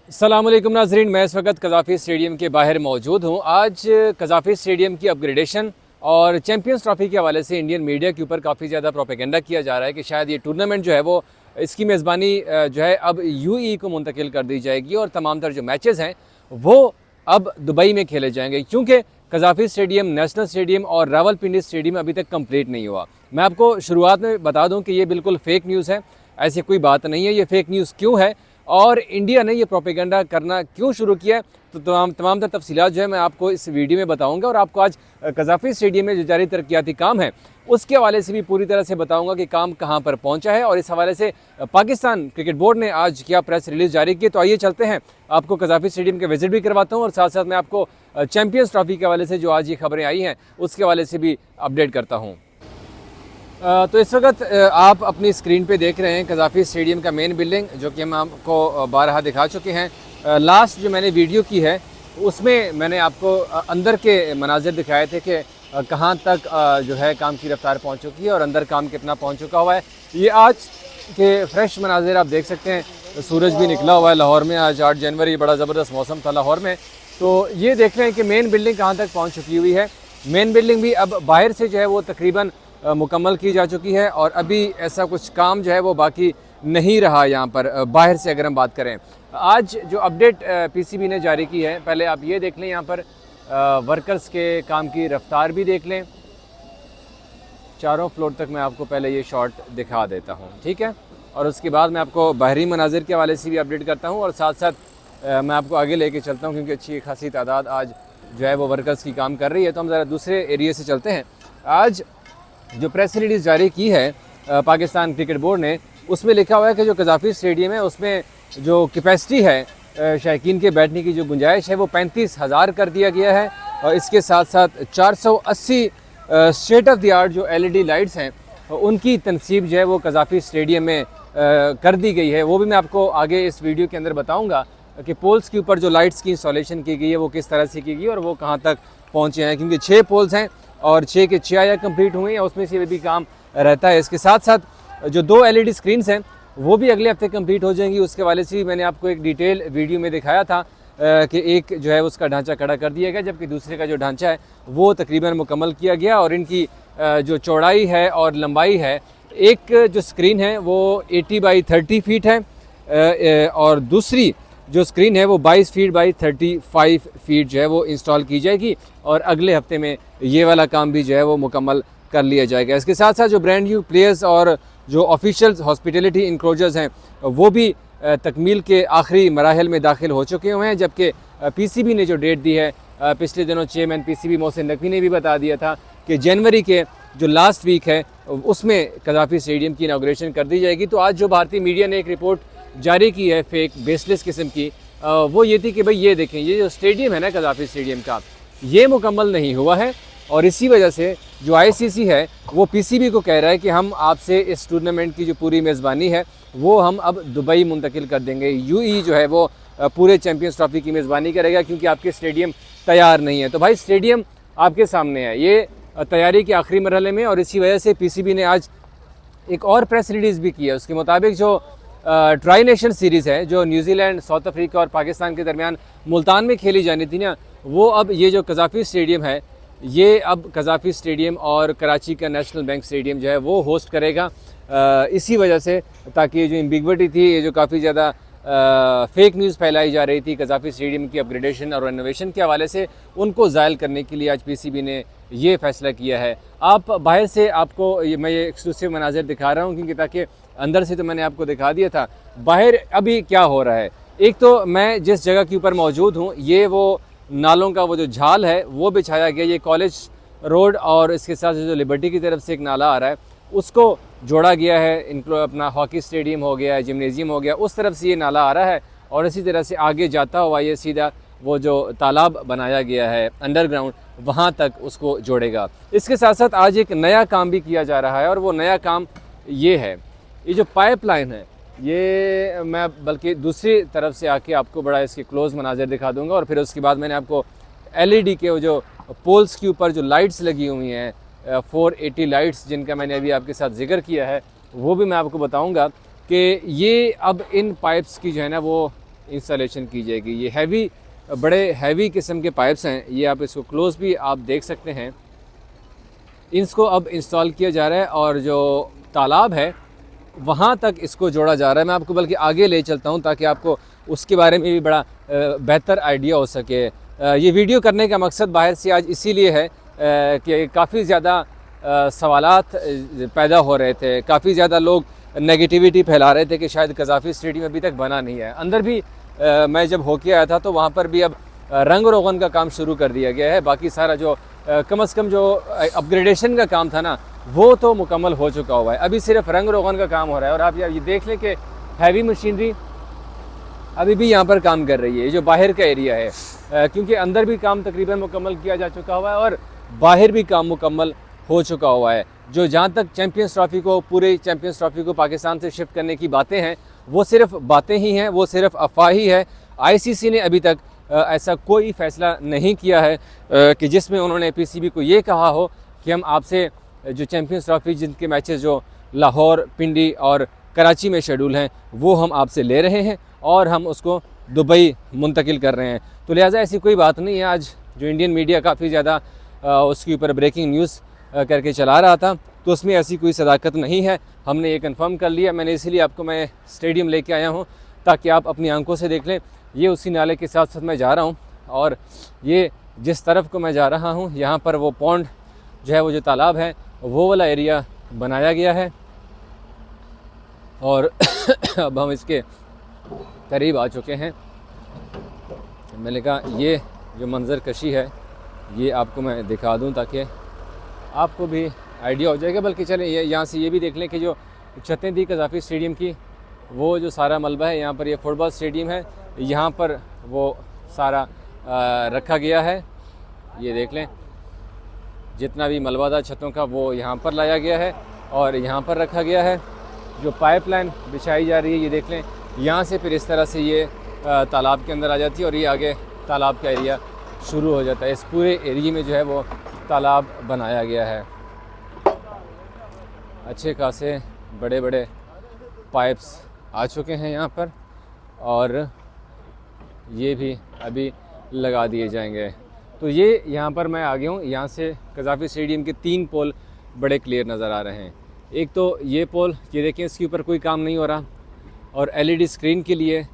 अस्सलाम वालेकुम नाज़रीन, मैं इस वक्त कज़ाफ़ी स्टेडियम के बाहर मौजूद हूँ। आज कज़ाफ़ी स्टेडियम की अपग्रेडेशन और चैम्पियंस ट्रॉफ़ी के हवाले से इंडियन मीडिया के ऊपर काफ़ी ज़्यादा प्रोपेगेंडा किया जा रहा है कि शायद ये टूर्नामेंट जो है वो इसकी मेज़बानी जो है अब यूएई को मुंतकिल कर दी जाएगी और तमाम तर जो मैचेज़ हैं वो अब दुबई में खेले जाएंगे, क्योंकि कज़ाफ़ी स्टेडियम, नेशनल स्टेडियम और रावलपिंडी स्टेडियम अभी तक कंप्लीट नहीं हुआ। मैं आपको शुरुआत में बता दूं कि ये बिल्कुल फ़ेक न्यूज़ है, ऐसी कोई बात नहीं है। ये फ़ेक न्यूज़ क्यों है और इंडिया ने ये प्रोपेगेंडा करना क्यों शुरू किया है, तो तमाम तर तफसीलात जो है मैं आपको इस वीडियो में बताऊंगा और आपको आज कज़ाफ़ी स्टेडियम में जो जारी तरक्याती काम है उसके हवाले से भी पूरी तरह से बताऊंगा कि काम कहां पर पहुंचा है। और इस हवाले से पाकिस्तान क्रिकेट बोर्ड ने आज क्या प्रेस रिलीज़ जारी की, तो आइए चलते हैं, आपको कज़ाफ़ी स्टेडियम के विजिट भी करवाता हूँ और साथ साथ मैं आपको चैम्पियंस ट्रॉफ़ी के हवाले से जो आज ये खबरें आई हैं उसके हवाले से भी अपडेट करता हूँ। तो इस वक्त आप अपनी स्क्रीन पे देख रहे हैं कज़ाफ़ी स्टेडियम का मेन बिल्डिंग, जो कि हम आपको बारहा दिखा चुके हैं। लास्ट जो मैंने वीडियो की है उसमें मैंने आपको अंदर के मनाजिर दिखाए थे कि कहाँ तक जो है काम की रफ्तार पहुँच चुकी है और अंदर काम कितना पहुँच चुका हुआ है। ये आज के फ्रेश मनाजिर आप देख सकते हैं। सूरज भी निकला हुआ है लाहौर में, आज 8 जनवरी, बड़ा ज़बरदस्त मौसम था लाहौर में। तो ये देख रहे हैं कि मेन बिल्डिंग कहाँ तक पहुँच चुकी हुई है। मेन बिल्डिंग भी अब बाहर से जो है वो तकरीबन मुकम्मल की जा चुकी है और अभी ऐसा कुछ काम जो है वो बाकी नहीं रहा यहाँ पर बाहर से अगर हम बात करें। आज जो अपडेट पीसीबी ने जारी की है, पहले आप ये देख लें, यहाँ पर वर्कर्स के काम की रफ्तार भी देख लें। चारों फ्लोर तक मैं आपको पहले ये शॉट दिखा देता हूँ, ठीक है, और उसके बाद मैं आपको बाहरी मनाजिर के हवाले से भी अपडेट करता हूँ और साथ साथ मैं आपको आगे लेके चलता हूँ, क्योंकि अच्छी खासी तादाद आज जो है वो वर्कर्स की काम कर रही है। तो हम ज़रा दूसरे एरिए से चलते हैं। आज जो प्रेस रिलीज़ जारी की है पाकिस्तान क्रिकेट बोर्ड ने, उसमें लिखा हुआ है कि जो कज़ाफ़ी स्टेडियम है उसमें जो कैपेसिटी है शायकीन के बैठने की जो गुंजाइश है वो 35,000 कर दिया गया है और इसके साथ साथ 480 स्टेट ऑफ द आर्ट जो एलईडी लाइट्स हैं उनकी तनसीब जो है वो कज़ाफ़ी स्टेडियम में कर दी गई है। वो भी मैं आपको आगे इस वीडियो के अंदर बताऊँगा कि पोल्स के ऊपर जो लाइट्स की इंस्टॉलेशन की गई है वो किस तरह से की गई और वो कहाँ तक पहुँचे हैं, क्योंकि 6 पोल्स हैं और 6 के 6 या कंप्लीट हुए हैं, उसमें से भी काम रहता है। इसके साथ साथ जो 2 एलईडी स्क्रीन्स हैं वो भी अगले हफ्ते कंप्लीट हो जाएंगी। उसके वाले से भी मैंने आपको एक डिटेल वीडियो में दिखाया था कि एक जो है उसका ढांचा खड़ा कर दिया गया, जबकि दूसरे का जो ढांचा है वो तकरीबन मुकम्मल किया गया और इनकी जो चौड़ाई है और लंबाई है, एक जो स्क्रीन है वो 80 बाई 30 फीट है और दूसरी जो स्क्रीन है वो 22 फीट बाई 35 फीट जो है वो इंस्टॉल की जाएगी और अगले हफ्ते में ये वाला काम भी जो है वो मुकम्मल कर लिया जाएगा। इसके साथ साथ जो ब्रांड न्यू प्लेयर्स और जो ऑफिशियल हॉस्पिटलिटी इंक्लोजर्स हैं वो भी तकमील के आखिरी मराहल में दाखिल हो चुके हुए हैं, जबकि पीसीबी ने जो डेट दी है, पिछले दिनों चेयरमैन पीसीबी मोहसिन नकवी ने भी बता दिया था कि जनवरी के जो लास्ट वीक है उसमें कज़ाफ़ी स्टेडियम की इनाग्रेशन कर दी जाएगी। तो आज जो भारतीय मीडिया ने एक रिपोर्ट जारी की है फेक बेसलेस किस्म की, वो ये थी कि भाई ये देखें, ये जो स्टेडियम है ना कज़ाफ़ी स्टेडियम का, ये मुकम्मल नहीं हुआ है और इसी वजह से जो आईसीसी है वो पीसीबी को कह रहा है कि हम आपसे इस टूर्नामेंट की जो पूरी मेज़बानी है वो हम अब दुबई मुंतकिल कर देंगे। यूएई जो है वो पूरे चैम्पियंस ट्रॉफ़ी की मेज़बानी करेगा क्योंकि आपके स्टेडियम तैयार नहीं है। तो भाई स्टेडियम आपके सामने है, ये तैयारी के आखिरी मरहले में, और इसी वजह से पीसीबी ने आज एक और प्रेस रिलीज़ भी की है। उसके मुताबिक जो ट्राई नेशन सीरीज़ है जो न्यूजीलैंड, साउथ अफ्रीका और पाकिस्तान के दरमियान मुल्तान में खेली जानी थी ना, वो अब ये जो कज़ाफ़ी स्टेडियम है ये अब कज़ाफ़ी स्टेडियम और कराची का नेशनल बैंक स्टेडियम जो है वो होस्ट करेगा। इसी वजह से, ताकि ये जो एम्बिग्विटी थी, ये जो काफ़ी ज़्यादा फेक न्यूज़ फैलाई जा रही थी कज़ाफ़ी स्टेडियम की अपग्रेडेशन और रेनोवेशन के हवाले से, उनको ज़ायल करने के लिए आज पीसीबी ने ये फ़ैसला किया है। आप बाहर से आपको मैं ये एक्सक्लूसिव मनाज़र दिखा रहा हूँ क्योंकि ताकि अंदर से तो मैंने आपको दिखा दिया था, बाहर अभी क्या हो रहा है। एक तो मैं जिस जगह के ऊपर मौजूद हूँ, ये वो नालों का वो जो झाल है वो बिछाया गया, ये कॉलेज रोड और इसके साथ जो लिबर्टी की तरफ से एक नाला आ रहा है उसको जोड़ा गया है। इनको अपना हॉकी स्टेडियम हो गया, जिम्नेजियम हो गया, उस तरफ से ये नाला आ रहा है और इसी तरह से आगे जाता हुआ ये सीधा वो जो तालाब बनाया गया है अंडरग्राउंड, वहाँ तक उसको जोड़ेगा। इसके साथ साथ आज एक नया काम भी किया जा रहा है और वो नया काम ये है, ये जो पाइपलाइन है, ये मैं बल्कि दूसरी तरफ से आके आपको बड़ा इसके क्लोज़ मनाज़र दिखा दूंगा और फिर उसके बाद मैंने आपको एलईडी के वो जो पोल्स के ऊपर जो लाइट्स लगी हुई हैं 480 लाइट्स जिनका मैंने अभी आपके साथ जिक्र किया है, वो भी मैं आपको बताऊंगा कि ये अब इन पाइप्स की जो है ना वो इंस्टॉलेशन की जाएगी। ये हैवी, बड़े हैवी किस्म के पाइप्स हैं, ये आप इसको क्लोज भी आप देख सकते हैं। इसको अब इंस्टॉल किया जा रहा है और जो तालाब है वहाँ तक इसको जोड़ा जा रहा है। मैं आपको बल्कि आगे ले चलता हूँ ताकि आपको उसके बारे में भी बड़ा बेहतर आइडिया हो सके। ये वीडियो करने का मकसद बाहर से आज इसीलिए है कि काफ़ी ज़्यादा सवालात पैदा हो रहे थे, काफ़ी ज़्यादा लोग नेगेटिविटी फैला रहे थे कि शायद कज़ाफ़ी स्टेडियम अभी तक बना नहीं है। अंदर भी मैं जब होके आया था तो वहाँ पर भी अब रंग रोगन का काम शुरू कर दिया गया है। बाकी सारा जो कम से कम जो अपग्रेडेशन का काम था ना, वो तो मुकम्मल हो चुका हुआ है। अभी सिर्फ रंग रोगन का काम हो रहा है। और आप यार ये देख लें कि हैवी मशीनरी अभी भी यहाँ पर काम कर रही है। ये जो बाहर का एरिया है, क्योंकि अंदर भी काम तकरीबन मुकम्मल किया जा चुका हुआ है और बाहर भी काम मुकम्मल हो चुका हुआ है। जो जहाँ तक चैम्पियंस ट्रॉफ़ी को, पूरे चैम्पियंस ट्रॉफ़ी को पाकिस्तान से शिफ्ट करने की बातें हैं, वो सिर्फ बातें ही हैं, वो सिर्फ अफवाह ही है। आईसीसी ने अभी तक ऐसा कोई फ़ैसला नहीं किया है कि जिसमें उन्होंने पीसीबी को ये कहा हो कि हम आपसे जो चैम्पियंस ट्रॉफ़ी जिनके मैचेस जो लाहौर, पिंडी और कराची में शेड्यूल हैं, वो हम आपसे ले रहे हैं और हम उसको दुबई मुंतकिल कर रहे हैं। तो लिहाजा ऐसी कोई बात नहीं है। आज जो इंडियन मीडिया काफ़ी ज़्यादा उसके ऊपर ब्रेकिंग न्यूज़ करके चला रहा था, तो उसमें ऐसी कोई सदाकत नहीं है। हमने ये कंफर्म कर लिया। मैंने इसीलिए आपको मैं स्टेडियम लेके आया हूँ ताकि आप अपनी आंखों से देख लें। ये उसी नाले के साथ साथ मैं जा रहा हूँ और ये जिस तरफ को मैं जा रहा हूँ, यहाँ पर वो पॉन्ड जो है, वो जो तालाब है, वो वाला एरिया बनाया गया है और अब हम इसके करीब आ चुके हैं। मैंने कहा ये जो मंज़र कशी है ये आपको मैं दिखा दूं ताकि आपको भी आइडिया हो जाएगा। बल्कि चलें ये यहाँ से ये भी देख लें कि जो छतें थी कज़ाफ़ी स्टेडियम की, वो जो सारा मलबा है, यहाँ पर ये फुटबॉल स्टेडियम है, यहाँ पर वो सारा रखा गया है। ये देख लें जितना भी मलबा था छतों का, वो यहाँ पर लाया गया है और यहाँ पर रखा गया है। जो पाइपलाइन बिछाई जा रही है, ये देख लें, यहाँ से फिर इस तरह से ये तालाब के अंदर आ जाती है और ये आगे तालाब का एरिया शुरू हो जाता है। इस पूरे एरिया में जो है वो तालाब बनाया गया है। अच्छे खासे बड़े बड़े पाइप्स आ चुके हैं यहाँ पर और ये भी अभी लगा दिए जाएंगे। तो ये यहाँ पर मैं आ गया हूँ। यहाँ से कज़ाफ़ी स्टेडियम के 3 पोल बड़े क्लियर नज़र आ रहे हैं। एक तो ये पोल, ये देखें, इसके ऊपर कोई काम नहीं हो रहा और एलईडी स्क्रीन के लिए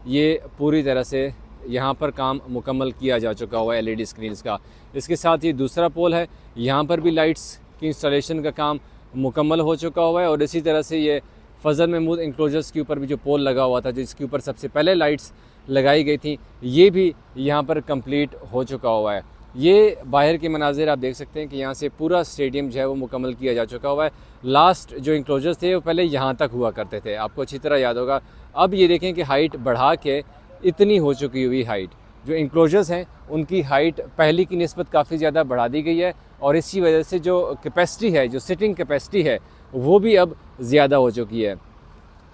ये पूरी तरह से यहाँ पर काम मुकम्मल किया जा चुका हुआ है एलईडी स्क्रीन्स का। इसके साथ ये दूसरा पोल है, यहाँ पर भी लाइट्स की इंस्टॉलेशन का काम मुकम्मल हो चुका हुआ है और इसी तरह से ये फजल महमूद इंक्लोजर्स के ऊपर भी जो पोल लगा हुआ था, जिसके ऊपर सबसे पहले लाइट्स लगाई गई थी, ये भी यहाँ पर कंप्लीट हो चुका हुआ है। ये बाहर के मनाजिर आप देख सकते हैं कि यहाँ से पूरा स्टेडियम जो है वो मुकम्मल किया जा चुका हुआ है। लास्ट जो इंक्लोजर्स थे वो पहले यहाँ तक हुआ करते थे, आपको अच्छी तरह याद होगा। अब ये देखें कि हाइट बढ़ा के इतनी हो चुकी हुई हाइट, जो इंक्लोजर्स हैं उनकी हाइट पहले की निस्बत काफ़ी ज़्यादा बढ़ा दी गई है और इसी वजह से जो कैपेसिटी है, जो सिटिंग कैपेसिटी है, वो भी अब ज़्यादा हो चुकी है।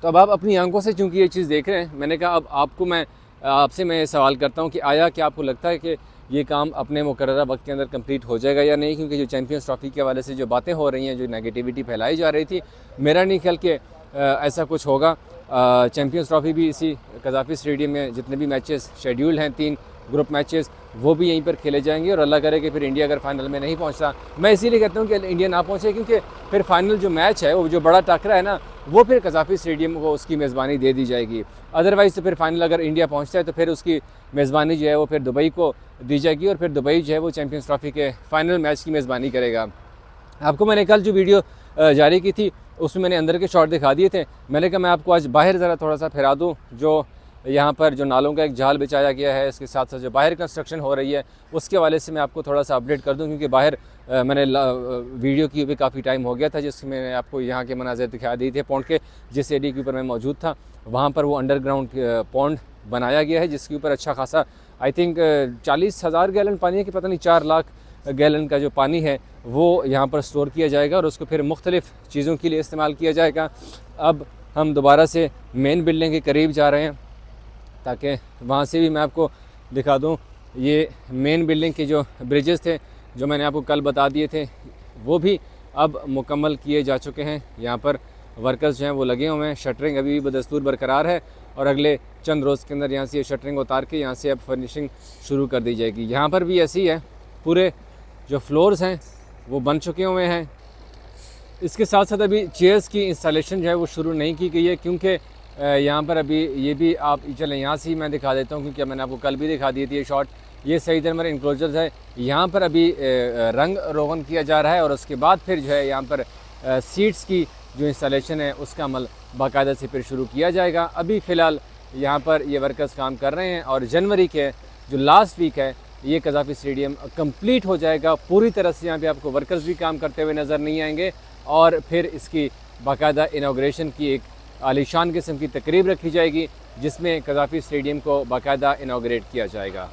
तो अब आप अपनी आंखों से चूँकि ये चीज़ देख रहे हैं, मैंने कहा अब आपसे मैं सवाल करता हूँ कि आया क्या आपको लगता है कि ये काम अपने मुकर्ररा वक्त के अंदर कंप्लीट हो जाएगा या नहीं? क्योंकि जो चैम्पियंस ट्रॉफ़ी के हवाले से जो बातें हो रही हैं, जो नेगेटिविटी फैलाई जा रही थी, मेरा नहीं ख्याल कि ऐसा कुछ होगा। चैम्पियंस ट्रॉफ़ी भी इसी कज़ाफ़ी स्टेडियम में जितने भी मैचेस शेड्यूल्ड हैं, 3 ग्रुप मैचेस, वो भी यहीं पर खेले जाएंगे और अल्लाह करे कि फिर इंडिया अगर फाइनल में नहीं पहुंचता, मैं इसीलिए कहता हूं कि इंडिया ना पहुंचे, क्योंकि फिर फाइनल जो मैच है, वो जो बड़ा टकरा है ना, वो फिर कज़ाफ़ी स्टेडियम को उसकी मेज़बानी दे दी जाएगी। अदरवाइज़ तो फिर फाइनल अगर इंडिया पहुंचता है तो फिर उसकी मेज़बानी जो है वो फिर दुबई को दी जाएगी और फिर दुबई जो है वो चैम्पियंस ट्रॉफ़ी के फ़ाइनल मैच की मेज़बानी करेगा। आपको मैंने कल जो वीडियो जारी की थी उसमें मैंने अंदर के शॉट दिखा दिए थे। मैंने कहा मैं आपको आज बाहर ज़रा थोड़ा सा फिरा दूँ। जो यहाँ पर जो नालों का एक जाल बिछाया गया है, इसके साथ साथ जो बाहर कंस्ट्रक्शन हो रही है, उसके हवाले से मैं आपको थोड़ा सा अपडेट कर दूँ, क्योंकि बाहर मैंने वीडियो की भी काफ़ी टाइम हो गया था, जिसमें मैंने आपको यहाँ के मनाज़र दिखा दिए थे। पॉन्ड के जिस एरिया के ऊपर मैं मौजूद था, वहाँ पर वो अंडरग्राउंड पॉन्ड बनाया गया है, जिसके ऊपर अच्छा खासा आई थिंक 40,000 गैलन पानी है कि पता नहीं 4 लाख गैलन का जो पानी है वो यहाँ पर स्टोर किया जाएगा और उसको फिर मुख्तलिफ़ चीज़ों के लिए इस्तेमाल किया जाएगा। अब हम दोबारा से मेन बिल्डिंग के करीब जा रहे हैं ताकि वहाँ से भी मैं आपको दिखा दूँ। ये मेन बिल्डिंग के जो ब्रिजेस थे, जो मैंने आपको कल बता दिए थे, वो भी अब मुकम्मल किए जा चुके हैं। यहाँ पर वर्कर्स जो हैं वो लगे हुए हैं। शटरिंग अभी भी बदस्तूर बरकरार है और अगले चंद रोज़ के अंदर यहाँ से ये शटरिंग उतार के यहाँ से अब फर्निशिंग शुरू कर दी जाएगी। यहाँ पर भी ऐसी है, पूरे जो फ्लोर्स हैं वो बन चुके हुए हैं। इसके साथ साथ अभी चेयर्स की इंस्टॉलेशन जो है वो शुरू नहीं की गई है, क्योंकि यहाँ पर अभी ये भी आप चलें यहाँ से ही मैं दिखा देता हूँ, क्योंकि मैंने आपको कल भी दिखा दी थी ये शॉट। ये सईद अनवर इंक्लोजर्स है, यहाँ पर अभी रंग रोगन किया जा रहा है और उसके बाद फिर जो है यहाँ पर सीट्स की जो इंस्टॉलेशन है उसका अमल बाकायदा से फिर शुरू किया जाएगा। अभी फ़िलहाल यहाँ पर ये वर्कर्स काम कर रहे हैं और जनवरी के जो लास्ट वीक है ये कज़ाफ़ी स्टेडियम कंप्लीट हो जाएगा पूरी तरह से। यहाँ पे आपको वर्कर्स भी काम करते हुए नज़र नहीं आएंगे और फिर इसकी बाकायदा इनाग्रेशन की एक आलीशान किस्म की तकरीब रखी जाएगी, जिसमें कज़ाफ़ी स्टेडियम को बाकायदा इनाग्रेट किया जाएगा।